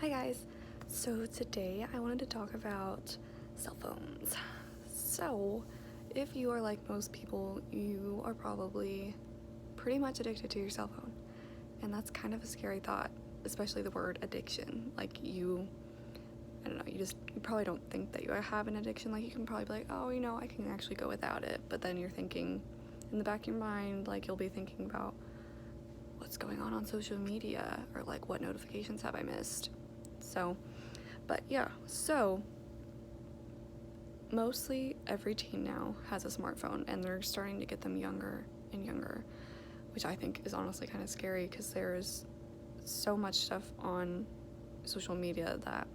Hi guys. So today I wanted to talk about cell phones. So, if you are like most people, you are probably pretty much addicted to your cell phone. And that's kind of a scary thought, especially the word addiction. I don't know, you probably don't think that you have an addiction. Like you can probably be like, "Oh, I can actually go without it." But then you're thinking in the back of your mind, like you'll be thinking about what's going on social media or like what notifications have I missed. So mostly every teen now has a smartphone and they're starting to get them younger and younger, which I think is honestly kind of scary because there's so much stuff on social media that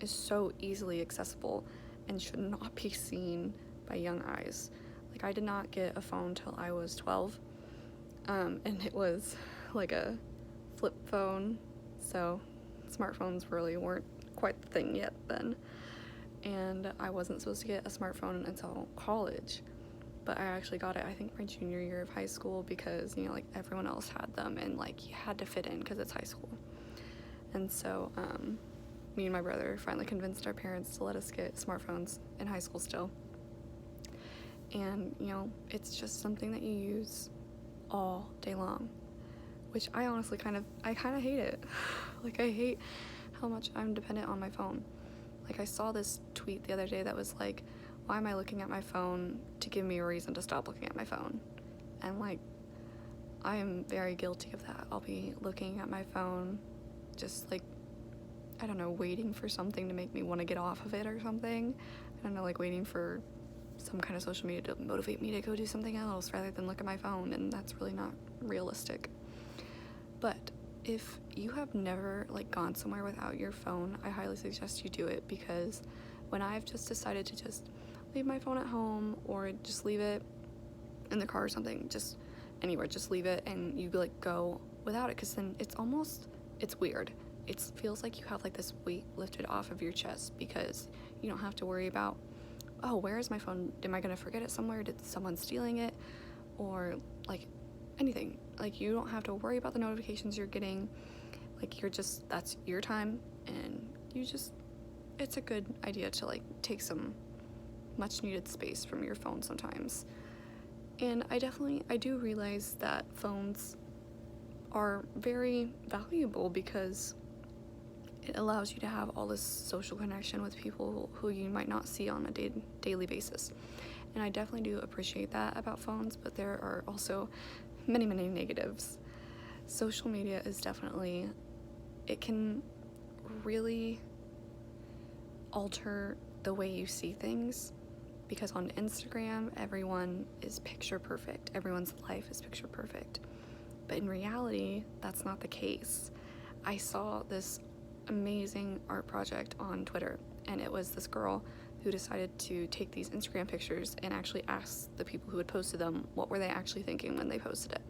is so easily accessible and should not be seen by young eyes. Like, I did not get a phone till I was 12, and it was like a flip phone, so smartphones really weren't quite the thing yet then. And I wasn't supposed to get a smartphone until college, but I actually got it, I think, my junior year of high school because, like, everyone else had them, and, like, you had to fit in because it's high school. And so, me and my brother finally convinced our parents to let us get smartphones in high school still. And, it's just something that you use all day long, which I honestly kind of hate it. Like, I hate how much I'm dependent on my phone. Like, I saw this tweet the other day that was like, why am I looking at my phone to give me a reason to stop looking at my phone? And, like, I am very guilty of that. I'll be looking at my phone just, like, I don't know, waiting for something to make me want to get off of it or something. I don't know, like, waiting for some kind of social media to motivate me to go do something else rather than look at my phone, and that's really not realistic. But if you have never, like, gone somewhere without your phone, I highly suggest you do it, because when I've just decided to just leave my phone at home or just leave it in the car or something, just anywhere, just leave it, and you, like, go without it, because then it's weird. It feels like you have, like, this weight lifted off of your chest because you don't have to worry about, oh, where is my phone? Am I going to forget it somewhere? Did someone stealing it? Or, like, anything. Like, you don't have to worry about the notifications you're getting. Like, that's your time, and it's a good idea to, like, take some much needed space from your phone sometimes. And I do realize that phones are very valuable because it allows you to have all this social connection with people who you might not see on a daily basis. And I definitely do appreciate that about phones, but there are also many, many negatives. Social media is definitely, it can really alter the way you see things, because on Instagram, everyone is picture perfect. Everyone's life is picture perfect. But in reality, that's not the case. I saw this amazing art project on Twitter, and it was this girl who decided to take these Instagram pictures and actually ask the people who had posted them what were they actually thinking when they posted it.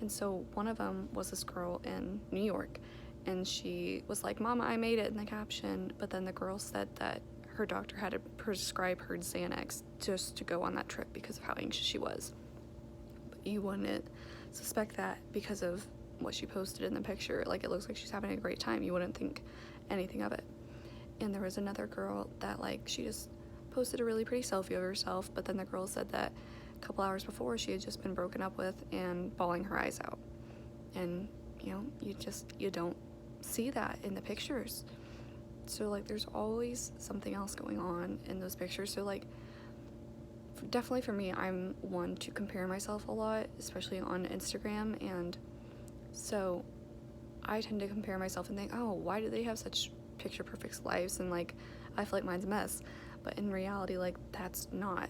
And so one of them was this girl in New York, and she was like, "Mama, I made it," in the caption, but then the girl said that her doctor had to prescribe her Xanax just to go on that trip because of how anxious she was. But you wouldn't suspect that because of what she posted in the picture. Like, it looks like she's having a great time. You wouldn't think anything of it. And there was another girl that, like, she just posted a really pretty selfie of herself, but then the girl said that a couple hours before she had just been broken up with and bawling her eyes out. And, you don't see that in the pictures. So, like, there's always something else going on in those pictures. So, like, definitely for me, I'm one to compare myself a lot, especially on Instagram, and so I tend to compare myself and think, oh, why do they have such picture perfect lives, and, like, I feel like mine's a mess. But in reality, like, that's not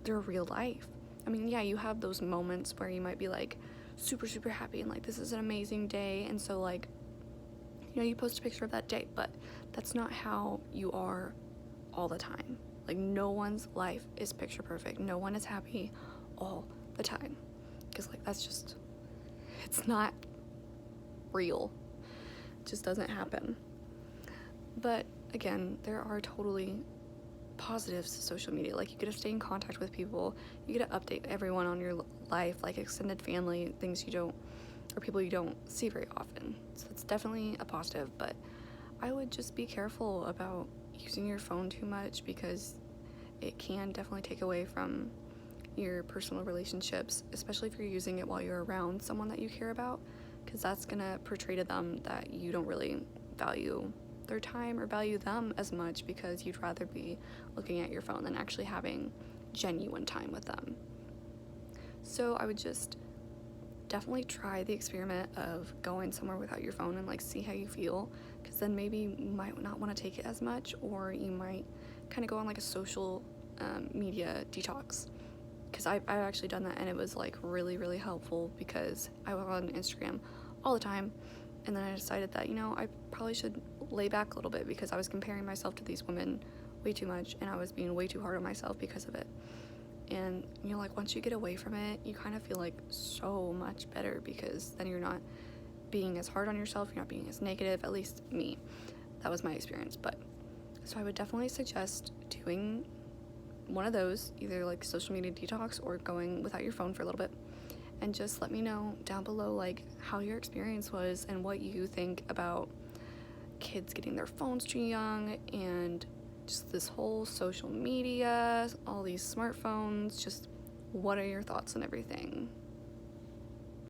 their real life. I mean, yeah, you have those moments where you might be, like, super, super happy and, like, this is an amazing day, and so, like, you post a picture of that day, but that's not how you are all the time. Like, no one's life is picture perfect. No one is happy all the time, because, like, it's not real. It just doesn't happen. But again, there are totally positives to social media. Like, you get to stay in contact with people, you get to update everyone on your life, like extended family, things you don't, or people you don't see very often. So it's definitely a positive, but I would just be careful about using your phone too much, because it can definitely take away from your personal relationships, especially if you're using it while you're around someone that you care about, because that's gonna portray to them that you don't really value their time or value them as much, because you'd rather be looking at your phone than actually having genuine time with them. So I would just definitely try the experiment of going somewhere without your phone and like see how you feel, because then maybe you might not want to take it as much, or you might kind of go on like a social media detox, because I've actually done that, and it was like really, really helpful, because I was on Instagram all the time, and then I decided that, you know, I probably should lay back a little bit, because I was comparing myself to these women way too much, and I was being way too hard on myself because of it. And, you know, like once you get away from it, you kind of feel like so much better, because then you're not being as hard on yourself, you're not being as negative, at least me. That was my experience. But so I would definitely suggest doing one of those, either like social media detox or going without your phone for a little bit. And just let me know down below like how your experience was and what you think about kids getting their phones too young, and just this whole social media, all these smartphones. Just what are your thoughts on everything?